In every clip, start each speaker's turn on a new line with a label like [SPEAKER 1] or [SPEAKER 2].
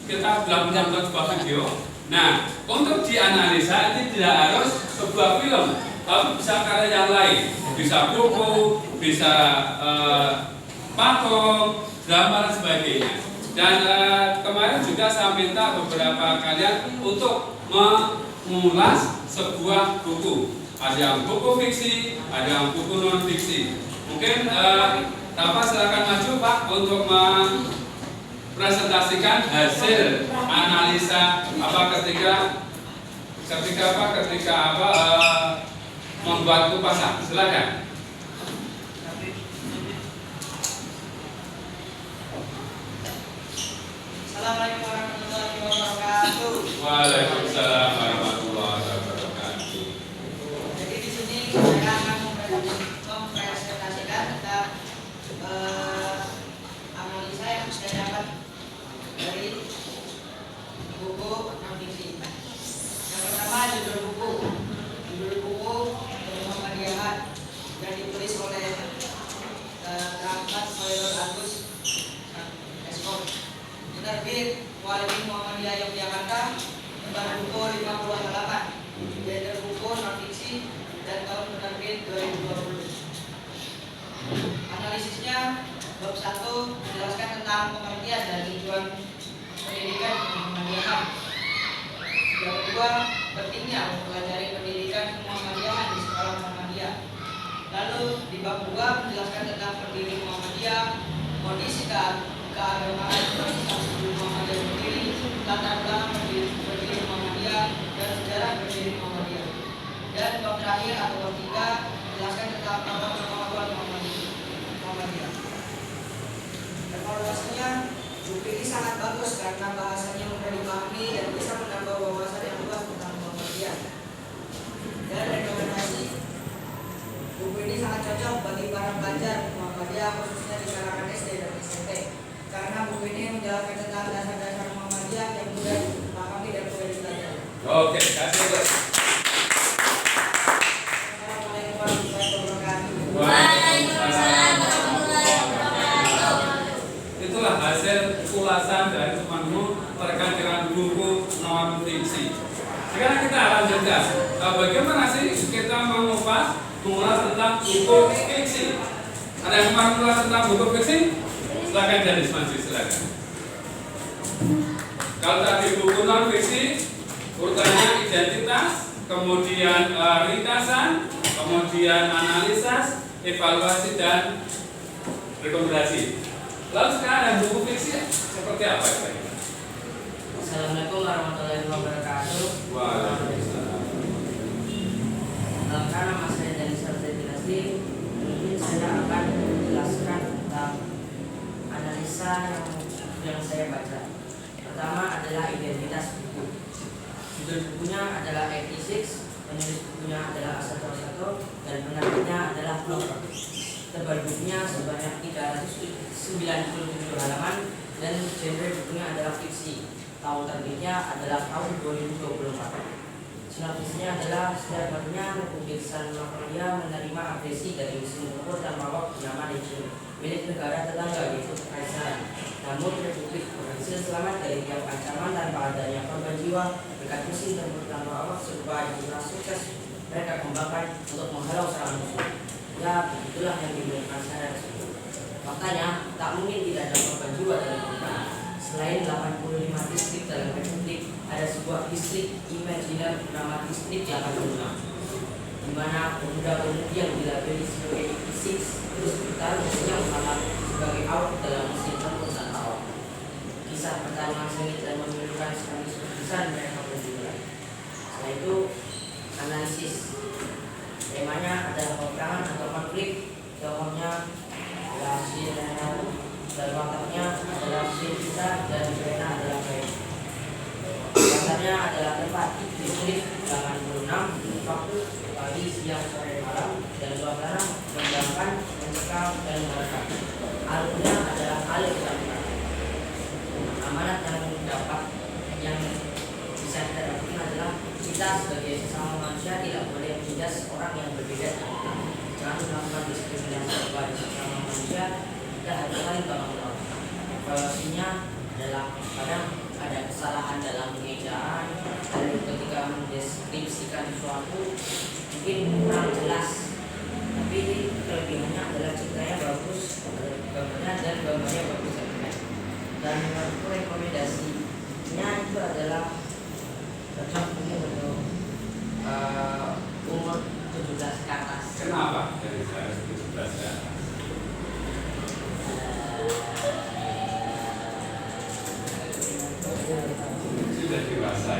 [SPEAKER 1] kita bilang menonton sebuah video. Nah, untuk dianalisa itu tidak harus sebuah film, tapi bisa karya yang lain, bisa buku, bisa patung, drama dan sebagainya. Dan kemarin juga saya minta beberapa kalian untuk mengulas sebuah buku. Ada yang buku fiksi, ada yang buku non fiksi. Mungkin Bapak silakan maju Pak untuk mempresentasikan hasil analisa ketika membuat kupasan. Silakan.
[SPEAKER 2] Assalamualaikum warahmatullahi wabarakatuh.
[SPEAKER 1] Waalaikumsalam warahmatullahi wabarakatuh.
[SPEAKER 2] Jadi di sini saya akan mempresentasikan tentang analisa yang saya dapat dari buku non-fiksi. Yang pertama judul buku Muhammadiyah yang ditulis oleh Rahmat Khairul Agus Eskom. Terbit Wali Muhammadiyah Yogyakarta, lembar buku 50 halaman, beda buku non-fiksi dan tahun penerbit 2020. Analisisnya bab 1 menjelaskan tentang pengertian dan tujuan pendidikan Muhammadiyah. Yang kedua, pentingnya mempelajari pendidikan Muhammadiyah di sekolah Muhammadiyah. Lalu di bab 2 menjelaskan tentang pendiri Muhammadiyah, kondisi keagamaan Muhammadiyah sendiri, latar belakang pendiri Muhammadiyah dan sejarah pendiri Muhammadiyah. Dan bab terakhir atau bab 3 menjelaskan tentang pengetahuan Muhammadiyah. Evaluasinya, buku ini sangat bagus karena bahasanya mudah dipahami dan bisa menambah wawasan yang luas tentang Muhammadiyah. Dan rekomendasi, buku ini sangat cocok bagi para pelajar Muhammadiyah khususnya di kalangan SD dan SMP. Karena buku ini menjelaskan tentang dasar-dasar Muhammadiyah yang mudah dipahami dan mudah dipelajari.
[SPEAKER 1] Oke, kasih.
[SPEAKER 2] Assalamualaikum warahmatullahi wabarakatuh.
[SPEAKER 1] Waalaikumsalam warahmatullahi wabarakatuh. Itulah hasil ulasan dari temanmu terkait dengan buku non fiksi. Sekarang kita lanjutkan. Bagaimana sih kita mengulas tentang buku fiksi? Ada yang mau mengulas tentang buku fiksi? Silakan jadi maju, silakan. Kalau tadi buku non fiksi, urutannya identitas, kemudian ringkasan, kemudian analisis, evaluasi dan rekomendasi. Lalu sekarang ada buku fiksi seperti apa ya?
[SPEAKER 3] Assalamualaikum warahmatullahi wabarakatuh.
[SPEAKER 1] Waalaikumsalam.
[SPEAKER 3] Karena nama saya dari Sarjana Dinasti, mungkin saya akan menjelaskan tentang analisa yang saya baca. Pertama adalah identitas buku. Judul bukunya adalah 86, penulis bukunya adalah Asatol Sato, dan penerbitnya adalah Blocker. Tebal bukunya sebanyak 397 halaman dan genre bukunya adalah fiksi. Tahun terbitnya adalah tahun 2024. Sinopsisnya adalah setiap harinya Republik Muhammadiyah menerima agresi dari musuh tempur dan mawak bernama Legion milik negara tetangga yaitu Kekaisaran. Namun Republik berhasil selamat dari tiap ancaman tanpa adanya korban jiwa berkat mesin tempur tanpa awak serupa yang sukses mereka kembangkan untuk menghalau serangan musuh. Ya, begitulah yang diinginkan saya tersebut. Faktanya, tak mungkin tidak ada korban jiwa dalam peperangan. Selain 85 distrik dalam Republik, ada sebuah distrik imajiner bernama distrik Jakarta, di mana pemuda-pemudi yang dilabeli sebagai ISIS terus bertarung yang malam sebagai awak dalam mesin tempur tanpa awak. Kisah pertarungan sengit dan memilukan sekali besar mereka berdua. Setelah itu, analisis. Temanya adalah peperangan atau konflik. Tokohnya adalah Sinena dan wataknya adalah Sinta dan Rena adalah baik. Dasarnya adalah tempat distrik 86 waktu pagi, siang, sore, malam dan suasana menegangkan, mencekam dan merekam. Alurnya adalah alur sampai amanat yang bisa kita dapatkan adalah kita sebagai sesama manusia tidak boleh menindas orang yang berbeda. Jangan melakukan diskriminasi kepada sesama manusia. Kita harus saling tolong menolong. Evaluasinya adalah kadang ada penggunaan dalam pengejaan, lalu ketika mendeskripsikan sesuatu mungkin kurang jelas, tapi kelebihannya adalah ceritanya bagus, gambarnya dan gambarnya bagus dan menurutku rekomendasinya itu adalah cocok mungkin untuk umur 17 ke atas.
[SPEAKER 1] Kenapa dari saya 17 ke atas? Sudah dewasa,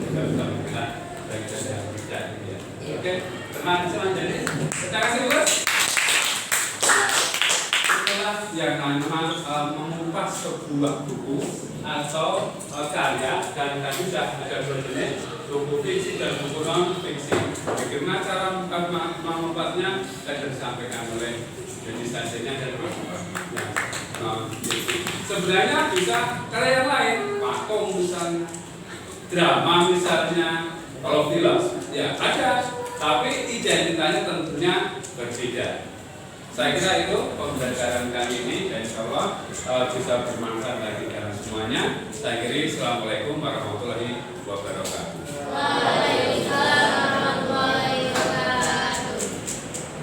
[SPEAKER 1] sudah bergerak bagian yang kerja gitu ya. Oke, teman selanjutnya kita kasih bos. Itulah yang namanya mengupas sebuah buku atau karya, dan tadi sudah ada dua jenis, buku fiksi dan buku non fiksi. Bagaimana cara mengupasnya sudah disampaikan oleh jenis hasilnya dan non fiksi. Sebenarnya bisa karya lain, patung misalnya, drama misalnya, kalau film ya ada, tapi identitasnya tentunya berbeda. Saya kira itu pembelajaran kali ini, dan insya Allah bisa bermanfaat bagi kita semuanya. Saya kira Assalamualaikum warahmatullahi wabarakatuh.